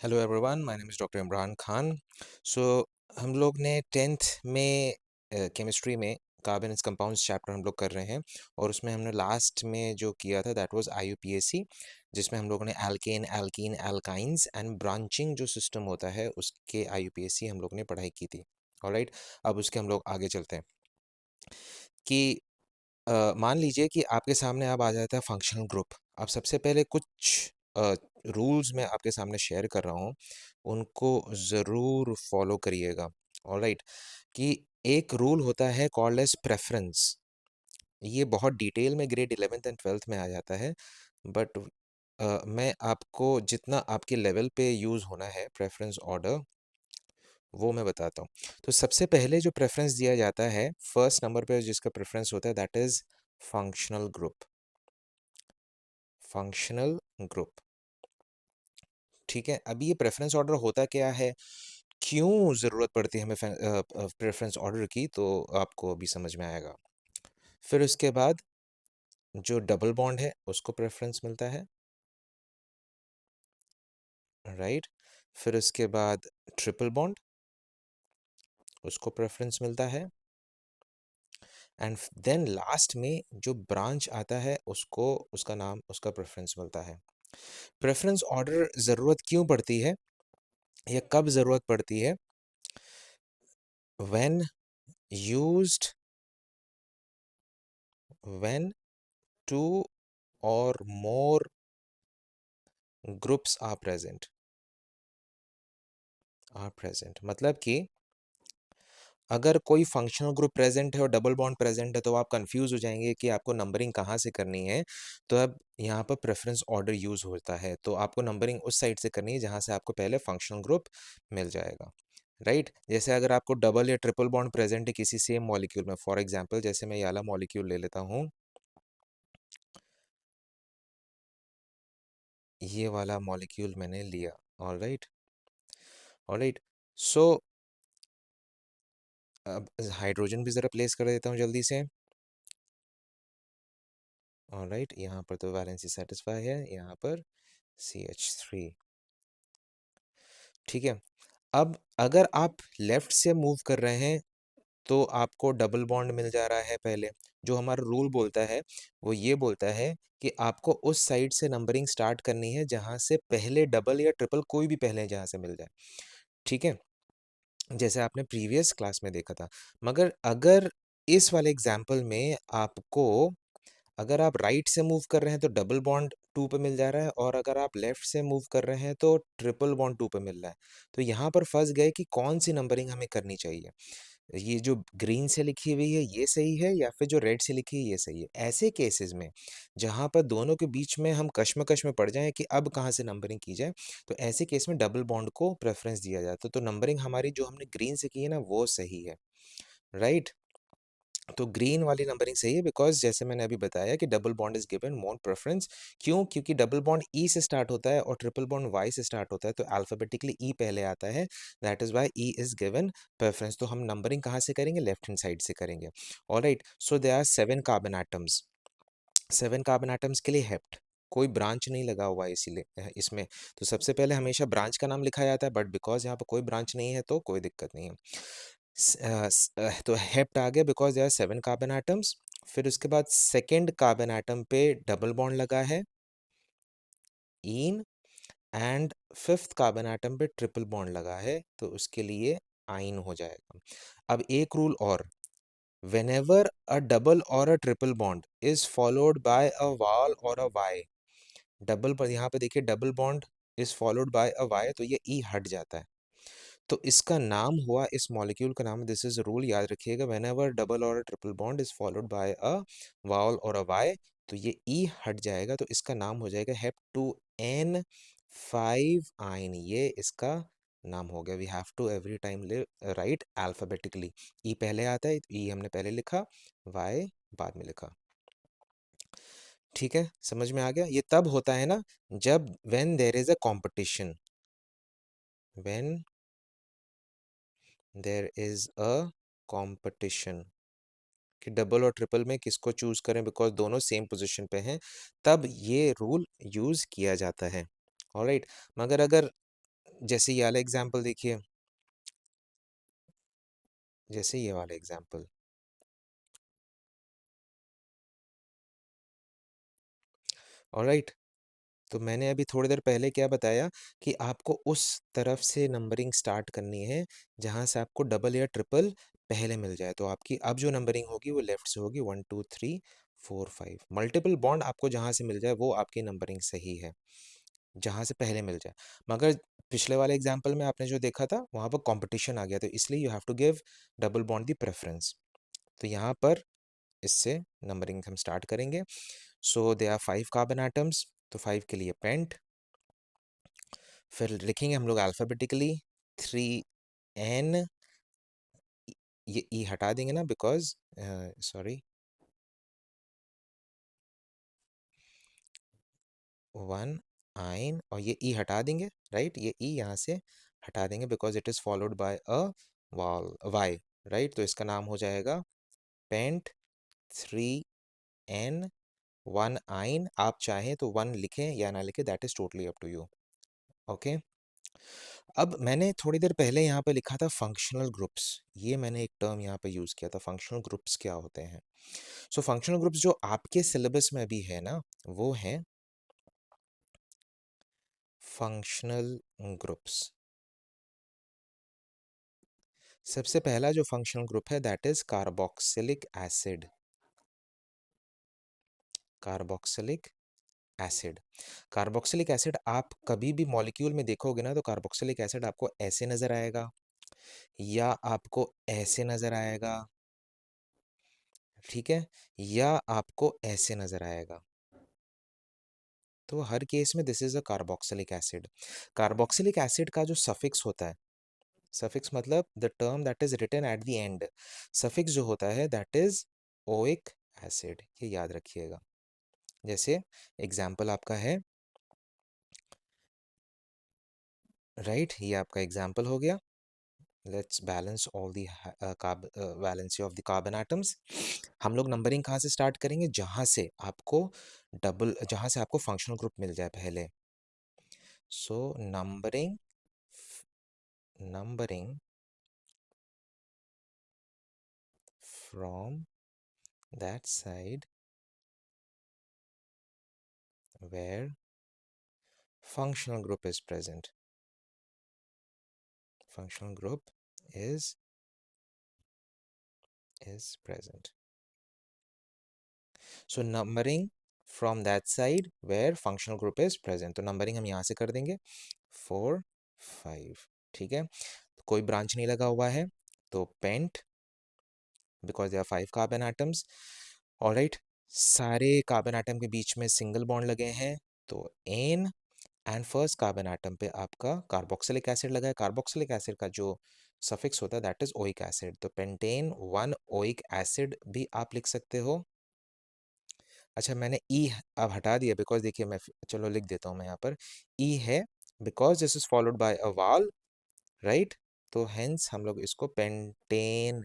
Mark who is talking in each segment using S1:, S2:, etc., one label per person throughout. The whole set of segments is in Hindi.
S1: Hello everyone, my name is doctor Imran Khan. So हम लोग ने 10th में केमिस्ट्री में कार्बन इज कंपाउंड्स चैप्टर हम लोग कर रहे हैं और उसमें हमने लास्ट में जो किया था दैट वाज आईयूपीएसी, जिसमें हम लोगों ने alkane, alkene, alkynes and branching जो सिस्टम होता है उसके आईयूपीएसी हम लोग ने पढ़ाई की थी। ऑलराइट, अब उसके हम लोग आगे चलते हैं कि मान लीजिए कि आपके सामने अब आ जाता है फंक्शनल ग्रुप। अब सबसे पहले कुछ रूल्स मैं आपके सामने शेयर कर रहा हूँ, उनको ज़रूर फॉलो करिएगा। ऑलराइट, कि एक रूल होता है कॉल्ड एज प्रेफरेंस। ये बहुत डिटेल में ग्रेड 11th एंड 12th में आ जाता है, बट मैं आपको जितना आपके लेवल पे यूज़ होना है प्रेफरेंस ऑर्डर वो मैं बताता हूँ। तो सबसे पहले जो प्रेफरेंस दिया जाता है फर्स्ट नंबर पे जिसका प्रेफरेंस होता है that is functional group. Functional group, ठीक है। अभी ये प्रेफरेंस ऑर्डर होता क्या है, क्यों ज़रूरत पड़ती है हमें प्रेफरेंस ऑर्डर की, तो आपको अभी समझ में आएगा। फिर उसके बाद जो डबल बॉन्ड है उसको प्रेफरेंस मिलता है, राइट। फिर उसके बाद ट्रिपल बॉन्ड, उसको प्रेफरेंस मिलता है। एंड देन लास्ट में जो ब्रांच आता है उसको उसका नाम उसका प्रेफरेंस मिलता है। प्रेफरेंस ऑर्डर ज़रूरत क्यों पड़ती है या कब ज़रूरत पड़ती है? व्हेन यूज्ड व्हेन टू और मोर ग्रुप्स आर प्रेजेंट। मतलब कि अगर कोई फंक्शनल ग्रुप प्रेजेंट है और डबल बॉन्ड प्रेजेंट है तो आप कंफ्यूज हो जाएंगे कि आपको नंबरिंग कहाँ से करनी है। तो अब यहाँ पर प्रेफरेंस ऑर्डर यूज होता है, तो आपको नंबरिंग उस साइड से करनी है जहाँ से आपको पहले फंक्शनल ग्रुप मिल जाएगा, राइट। जैसे अगर आपको डबल या ट्रिपल बॉन्ड प्रेजेंट है किसी सेम मॉलिक्यूल में, फॉर एग्जांपल जैसे मैं ये वाला मॉलिक्यूल ले लेता हूँ, ये वाला मॉलिक्यूल मैंने लिया। Alright, alright. सो अब हाइड्रोजन भी ज़रा प्लेस कर देता हूँ जल्दी से। ऑलराइट, यहाँ पर तो वैलेंसी सेटिस्फाई है, यहाँ पर CH3, ठीक है। अब अगर आप लेफ्ट से मूव कर रहे हैं तो आपको डबल बॉन्ड मिल जा रहा है पहले। जो हमारा रूल बोलता है वो ये बोलता है कि आपको उस साइड से नंबरिंग स्टार्ट करनी है जहाँ से पहले डबल या ट्रिपल कोई भी पहले जहाँ से मिल जाए, ठीक है, जैसे आपने प्रीवियस क्लास में देखा था। मगर अगर इस वाले एग्जाम्पल में आपको, अगर आप राइट से मूव कर रहे हैं तो डबल बॉन्ड 2 पे मिल जा रहा है और अगर आप लेफ्ट से मूव कर रहे हैं तो ट्रिपल बॉन्ड 2 पे मिल रहा है। तो यहाँ पर फंस गए कि कौन सी नंबरिंग हमें करनी चाहिए। ये जो ग्रीन से लिखी हुई है ये सही है या फिर जो रेड से लिखी है ये सही है। ऐसे केसेस में जहाँ पर दोनों के बीच में हम कश्मकश में पड़ जाएं कि अब कहाँ से नंबरिंग की जाए, तो ऐसे केस में डबल बॉन्ड को प्रेफरेंस दिया जाता है। तो नंबरिंग हमारी जो हमने ग्रीन से की है ना वो सही है, राइट। तो ग्रीन वाली नंबरिंग सही है बिकॉज जैसे मैंने अभी बताया कि double bond is given more preference. क्यों? क्योंकि डबल बॉन्ड ई से स्टार्ट होता है और ट्रिपल बॉन्ड वाई से स्टार्ट होता है, तो अल्फाबेटिकली ई पहले आता है, that is y e is given preference. तो हम नंबरिंग कहाँ से करेंगे? लेफ्ट हैंड साइड से करेंगे। Alright, so they are 7 carbon atoms. 7 carbon atoms के लिए हेप्ट, कोई ब्रांच नहीं लगा हुआ है इसीलिए इसमें। तो सबसे पहले हमेशा ब्रांच का नाम लिखा जाता है, बट बिकॉज यहाँ पर कोई ब्रांच नहीं है तो कोई दिक्कत नहीं है। तो हेप्ट आ गया because there are 7 carbon atoms. फिर उसके बाद सेकेंड कार्बन एटम पे डबल बॉन्ड लगा है, ene. And fifth carbon atom पे ट्रिपल बॉन्ड लगा है, तो उसके लिए आइन हो जाएगा। अब एक रूल और, whenever a double or a triple bond is followed by a vowel or a y, double पर यहाँ पे देखिए double bond is followed by a y, तो ये ई हट जाता है, तो इसका नाम हुआ, इस मॉलिक्यूल का नाम, दिस इज रूल याद रखिएगा, व्हेन एवर डबल और triple bond is followed by a vowel और अ वाई, तो ये ई हट जाएगा, तो इसका नाम हो जाएगा हेप टू एन 5 आइन। ये इसका नाम हो गया। We have to every time write alphabetically. ई पहले आता है, ई हमने पहले लिखा, वाई बाद में लिखा, ठीक है। समझ में आ गया? ये तब होता है ना जब when there is a competition, when there is a competition, कि डबल और ट्रिपल में किसको चूज करें बिकॉज दोनों सेम पोजीशन पे हैं, तब ये रूल यूज किया जाता है। ऑलराइट, मगर अगर जैसे ये वाला एग्जाम्पल देखिए, जैसे ये वाला एग्जाम्पल, ऑलराइट। तो मैंने अभी थोड़ी देर पहले क्या बताया कि आपको उस तरफ से नंबरिंग स्टार्ट करनी है जहां से आपको डबल या ट्रिपल पहले मिल जाए। तो आपकी अब जो नंबरिंग होगी वो लेफ्ट से होगी, 1 2 3 4 5। मल्टीपल बॉन्ड आपको जहां से मिल जाए वो आपकी नंबरिंग सही है, जहां से पहले मिल जाए। मगर पिछले वाले एग्जाम्पल में आपने जो देखा था वहां पर कंपटीशन आ गया, तो इसलिए you have to give double bond the preference. तो यहाँ पर इससे नंबरिंग हम स्टार्ट करेंगे। So they are 5 carbon atoms, तो 5 के लिए पेंट। फिर लिखेंगे हम लोग अल्फ़ाबेटिकली 3N, ये ई हटा देंगे ना बिकॉज सॉरी, 1 आइन, और ये ई हटा देंगे, राइट, ये ई यहाँ से हटा देंगे because it is followed by a vowel y, right. तो इसका नाम हो जाएगा पेंट 3N 1 आइन। आप चाहें तो 1 लिखें या ना लिखें, that is totally up to you. Okay. अब मैंने थोड़ी देर पहले यहाँ पे लिखा था फंक्शनल ग्रुप्स, ये मैंने एक टर्म यहाँ पे यूज़ किया था, फंक्शनल ग्रुप्स क्या होते हैं। सो फंक्शनल ग्रुप्स जो आपके सिलेबस में भी है ना, वो हैं फंक्शनल ग्रुप्स। सबसे पहला जो फंक्शनल ग्रुप है that is carboxylic acid. Carboxylic acid, carboxylic acid आप कभी भी मॉलिक्यूल में देखोगे ना तो कार्बोक्सिलिक एसिड आपको ऐसे नजर आएगा या आपको ऐसे नजर आएगा, ठीक है, या आपको ऐसे नजर आएगा। तो हर केस में this is a carboxylic acid. Carboxylic acid का जो सफिक्स होता है, सफिक्स मतलब the term that is written at the end, suffix जो होता है दैट इज ओइक एसिड, ये याद रखिएगा। जैसे एग्जाम्पल आपका है, राइट, ये आपका एग्जाम्पल हो गया। Let's balance all the valency of the carbon atoms. हम लोग नंबरिंग कहाँ से स्टार्ट करेंगे, जहाँ से आपको फंक्शनल ग्रुप मिल जाए पहले। सो numbering from that side where functional group is present. Functional group is present. So numbering from that side where functional group is present. तो numbering हम यहाँ से कर देंगे 4 5, ठीक है। तो कोई ब्रांच नहीं लगा हुआ है, तो pent because they are 5 carbon atoms. Alright, सारे कार्बन एटम के बीच में सिंगल बॉन्ड लगे हैं, तो an, and first carbon atom पे आपका कार्बोक्सिलिक एसिड लगा है। कार्बोक्सिलिक एसिड का जो सफिक्स होता है दैट इज ओइक एसिड, तो पेंटेन 1 ओइक एसिड भी आप लिख सकते हो। अच्छा, मैंने ई अब हटा दिया बिकॉज देखिए मैं चलो लिख देता हूँ मैं यहाँ पर, ई है because this is followed by a vowel, right. तो हेंस हम लोग इसको पेंटेन,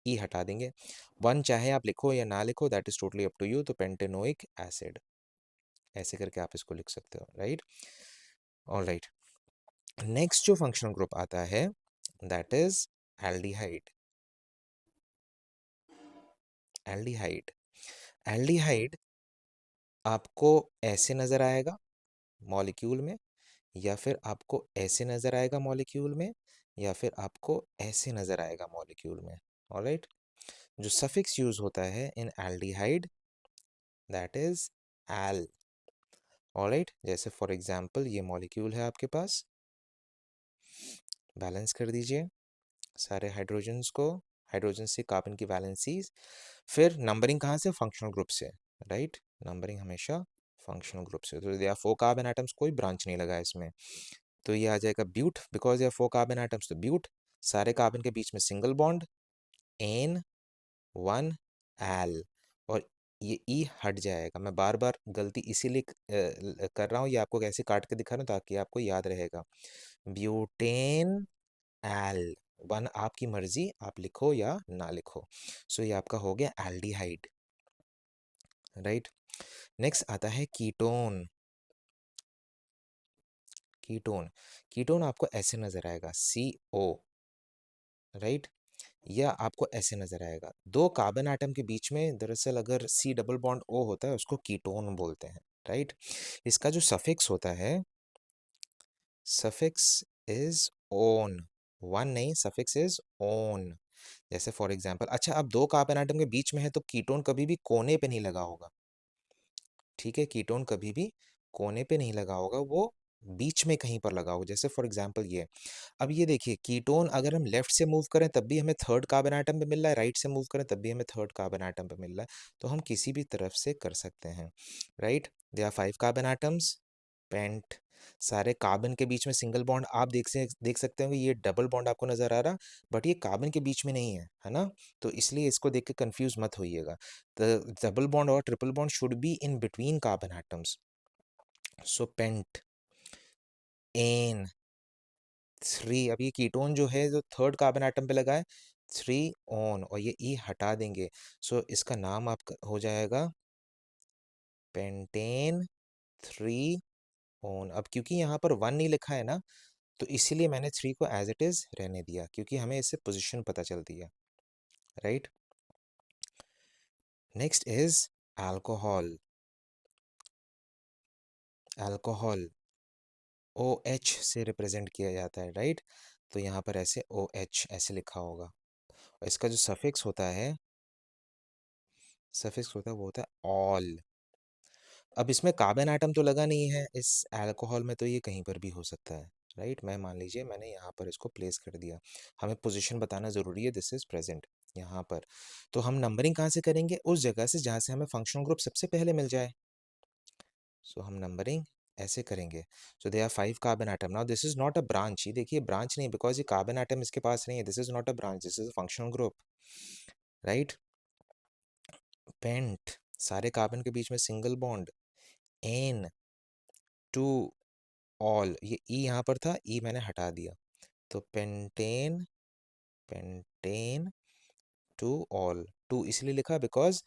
S1: ई हटा देंगे। 1 चाहे आप लिखो या ना लिखो that is totally up to you, तो पेंटेनोइक एसिड ऐसे करके आप इसको लिख सकते हो, राइट। ऑलराइट, नेक्स्ट जो फंक्शनल ग्रुप आता है that is aldehyde. Aldehyde, aldehyde आपको ऐसे नजर आएगा मॉलिक्यूल में, या फिर आपको ऐसे नजर आएगा मॉलिक्यूल में, या फिर आपको ऐसे नजर आएगा मॉलिक्यूल में। ऑलराइट, जो सफिक्स यूज होता है in aldehyde that is al. Alright, जैसे फॉर एग्जांपल ये मॉलिक्यूल है आपके पास, बैलेंस कर दीजिए सारे हाइड्रोजन्स को, हाइड्रोजन से कार्बन की वैलेंसीज। फिर नंबरिंग कहाँ से, फंक्शनल ग्रुप से, राइट। नंबरिंग हमेशा फंक्शनल ग्रुप से। तो दिया 4 कार्बन एटम्स, कोई ब्रांच नहीं लगा इसमें, तो ये आ जाएगा ब्यूट, बिकॉज ये 4 कार्बन एटम्स, तो ब्यूट। सारे कार्बन के बीच में सिंगल बॉन्ड, एन 1 एल, और ये ई हट जाएगा। मैं बार बार गलती इसीलिए कर रहा हूँ, ये आपको कैसे काट के दिखा रहा हूँ ताकि आपको याद रहेगा। ब्यूटेन एल 1, आपकी मर्जी आप लिखो या ना लिखो। सो ये आपका हो गया एल्डिहाइड, राइट। नेक्स्ट आता है कीटोन। कीटोन, कीटोन आपको ऐसे नजर आएगा CO, राइट, या आपको ऐसे नजर आएगा। दो कार्बन एटम के बीच में दरअसल अगर C डबल बॉन्ड O होता है उसको कीटोन बोलते हैं, राइट। इसका जो सफिक्स होता है, सफिक्स इज ओन, वन नहीं, सफिक्स इज ओन। जैसे फॉर एग्जांपल, अच्छा अब दो कार्बन एटम के बीच में है तो कीटोन कभी भी कोने पे नहीं लगा होगा, ठीक है, कीटोन कभी भी कोने पे नहीं लगा होगा, वो बीच में कहीं पर लगा होगा। जैसे फॉर एग्जांपल ये, अब ये देखिए कीटोन अगर हम लेफ्ट से मूव करें तब भी हमें थर्ड कार्बन एटम पे मिल रहा है, राइट से मूव करें तब भी हमें थर्ड कार्बन एटम पे मिल रहा है, तो हम किसी भी तरफ से कर सकते हैं, right. They are 5 carbon atoms, pent, सारे कार्बन के बीच में सिंगल बॉन्ड आप देख सकते हो, ये डबल बॉन्ड आपको नजर आ रहा, बट ये कार्बन के बीच में नहीं है ना, तो इसलिए इसको देख के कंफ्यूज मत होइएगा। द डबल बॉन्ड और triple bond should be in between carbon atoms, so pent, an, 3, अब ये कीटोन जो है जो थर्ड कार्बन एटम पे लगा है, 3 ऑन, और ये ई हटा देंगे, सो इसका नाम आपका हो जाएगा पेंटेन 3 ऑन। अब क्योंकि यहाँ पर 1 नहीं लिखा है ना, तो इसीलिए मैंने 3 को एज इट इज रहने दिया, क्योंकि हमें इससे पोजीशन पता चलती है, right. Next is alcohol, alcohol OH से रिप्रेजेंट किया जाता है, राइट, तो यहाँ पर ऐसे OH ऐसे लिखा होगा, और इसका जो सफिक्स होता है, सफिक्स होता है वो होता है ऑल। अब इसमें कार्बन एटम तो लगा नहीं है इस अल्कोहल में, तो ये कहीं पर भी हो सकता है, राइट। मैं मान लीजिए मैंने यहाँ पर इसको प्लेस कर दिया, हमें पोजीशन बताना ज़रूरी है, दिस इज प्रेजेंट यहाँ पर। तो हम नंबरिंग कहाँ से करेंगे, उस जगह से जहाँ से हमें फंक्शनल ग्रुप सबसे पहले मिल जाए, सो हम नंबरिंग ऐसे करेंगे। So they are 5 carbon atom, now this is not a branch, ये देखिए ब्रांच नहीं, बिकॉज ये कार्बन एटम इसके पास नहीं है, this is not a branch, this is a functional group, right. Pent, सारे कार्बन के बीच में single bond, an, two ol, ये ई यहाँ पर था, ई मैंने हटा दिया, तो pentane, pentane two ol, two इसलिए लिखा बिकॉज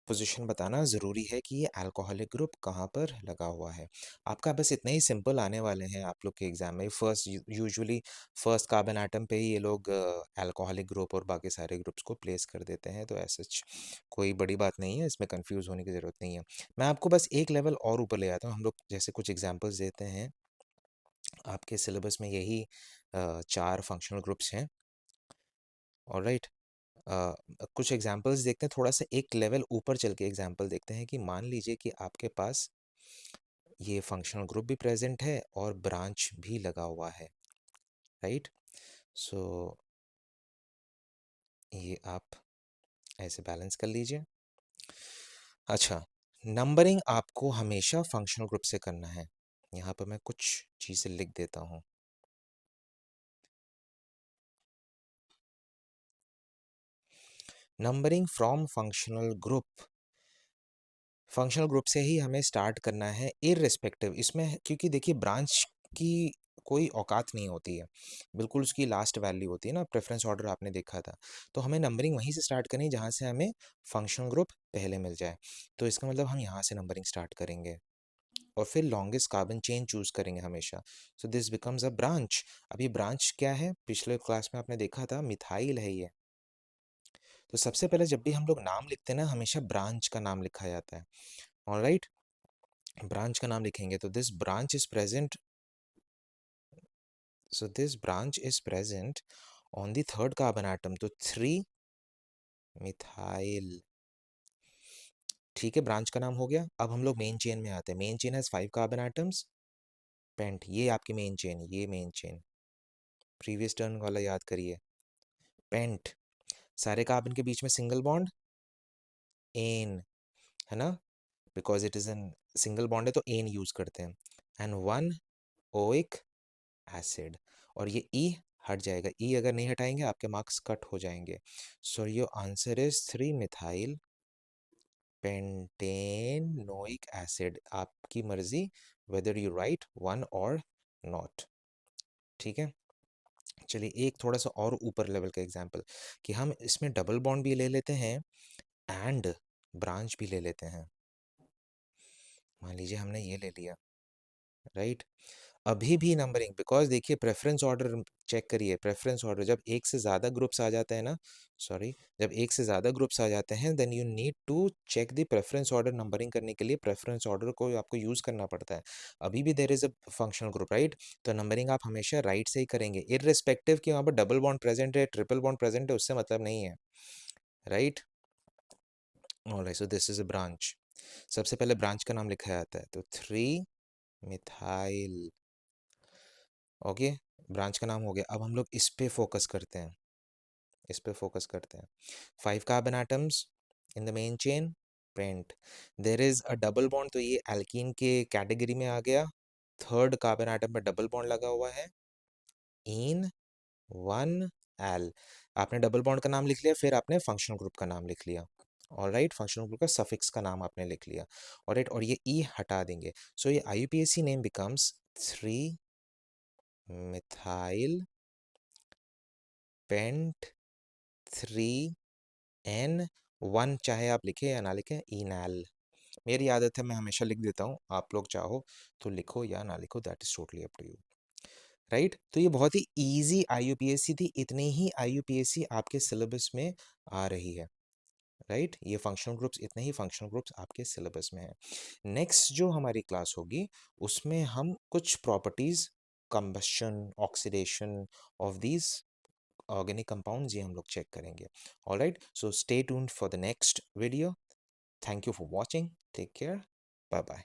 S1: पोजीशन बताना ज़रूरी है कि ये अल्कोहलिक ग्रुप कहाँ पर लगा हुआ है। आपका बस इतने ही सिंपल आने वाले हैं आप लोग के एग्जाम में, first usually first carbon atom पे ही ये लोग अल्कोहलिक ग्रुप और बाकी सारे ग्रुप्स को प्लेस कर देते हैं, तो ऐसा कोई बड़ी बात नहीं है, इसमें कंफ्यूज होने की ज़रूरत नहीं है। मैं आपको बस एक लेवल और ऊपर ले आता हूँ, हम लोग जैसे कुछ एग्जाम्पल्स देते हैं, आपके सिलेबस में यही 4 फंक्शनल ग्रुप्स हैं, ऑलराइट। कुछ एग्जांपल्स देखते हैं, थोड़ा सा एक लेवल ऊपर चल के एग्जांपल देखते हैं, कि मान लीजिए कि आपके पास ये फंक्शनल ग्रुप भी प्रेजेंट है और ब्रांच भी लगा हुआ है, राइट। सो ये आप ऐसे बैलेंस कर लीजिए। अच्छा, नंबरिंग आपको हमेशा फंक्शनल ग्रुप से करना है, यहाँ पर मैं कुछ चीज़ें लिख देता हूँ। Numbering from functional group, functional group से ही हमें स्टार्ट करना है, इररिस्पेक्टिव इसमें, क्योंकि देखिए ब्रांच की कोई औकात नहीं होती है, बिल्कुल उसकी लास्ट वैल्यू होती है ना, प्रेफरेंस ऑर्डर आपने देखा था, तो हमें नंबरिंग वहीं से स्टार्ट करनी है जहाँ से हमें फंक्शनल ग्रुप पहले मिल जाए, तो इसका मतलब हम यहाँ से नंबरिंग स्टार्ट करेंगे और फिर लॉन्गेस्ट कार्बन चेन चूज करेंगे हमेशा, so this becomes a branch. अब ये ब्रांच क्या है, पिछले क्लास में आपने देखा था मिथाइल है ये, तो सबसे पहले जब भी हम लोग नाम लिखते हैं ना, हमेशा ब्रांच का नाम लिखा जाता है, ऑलराइट, ब्रांच का नाम लिखेंगे, तो this branch is present, so this branch is present on the third carbon atom, तो 3 मिथाइल, ठीक है, ब्रांच का नाम हो गया। अब हम लोग मेन चेन में आते हैं, main chain has 5 carbon atoms, pent, ये आपकी मेन चेन, ये मेन चेन, प्रीवियस टर्न वाला याद करिए, पेंट, सारे कार्बन के बीच में सिंगल बॉन्ड, एन, है ना, because it is an single bond है तो एन यूज करते हैं, एंड 1 ओइक एसिड, और ये ई हट जाएगा, ई अगर नहीं हटाएंगे आपके मार्क्स कट हो जाएंगे, so your answer is 3 methyl pentanoic acid, आपकी मर्जी वेदर यू राइट वन और नॉट, ठीक है। चलिए एक थोड़ा सा और ऊपर लेवल का एग्जांपल, कि हम इसमें डबल बॉन्ड भी ले लेते हैं एंड ब्रांच भी ले लेते हैं, मान लीजिए हमने ये ले लिया, राइट। अभी भी नंबरिंग, बिकॉज देखिए प्रेफरेंस ऑर्डर चेक करिए, प्रेफरेंस ऑर्डर जब एक से ज़्यादा ग्रुप्स आ जाते हैं ना, सॉरी, जब एक से ज़्यादा ग्रुप्स आ जाते हैं then you need to check the preference order. Numbering करने के लिए प्रेफरेंस ऑर्डर को आपको यूज़ करना पड़ता है। अभी भी there is a functional group, right, तो नंबरिंग आप हमेशा राइट से ही करेंगे, इररिस्पेक्टिव कि वहाँ पर डबल बॉन्ड प्रेजेंट है, ट्रिपल बॉन्ड प्रेजेंट है, उससे मतलब नहीं है, right. Alright, so this is a branch. सबसे पहले ब्रांच का नाम लिखा जाता है, तो 3 मिथाइल, ओके, ब्रांच का नाम हो गया। अब हम लोग इस पे फोकस करते हैं, इस पे फोकस करते हैं। 5 carbon atoms in the main chain, pent, there is a double bond, तो ये एल्कीन के कैटेगरी में आ गया। थर्ड कार्बन एटम पर डबल बॉन्ड लगा हुआ है, इन 1 एल। आपने डबल बॉन्ड का नाम लिख लिया, फिर आपने फंक्शनल ग्रुप का नाम लिख लिया, और राइट, फंक्शनल ग्रुप का सफिक्स का नाम आपने लिख लिया, और राइट, और ये ई हटा देंगे। सो ये IUPAC name becomes 3 methyl paint 3N1, चाहे आप लिखें या ना लिखें, इनैल। मेरी आदत है मैं हमेशा लिख देता हूँ, आप लोग चाहो तो लिखो या ना लिखो, that is totally up to you, right. तो ये बहुत ही इजी IUPAC थी, इतने ही IUPAC आपके सिलेबस में आ रही है, राइट। ये फंक्शनल ग्रुप्स, इतने ही फंक्शनल ग्रुप्स आपके सिलेबस में है। नेक्स्ट जो हमारी क्लास होगी उसमें हम कुछ properties, combustion, oxidation of these organic compounds, ये हम लोग चेक करेंगे। Alright, so stay tuned for the next video. Thank you for watching, take care, bye bye.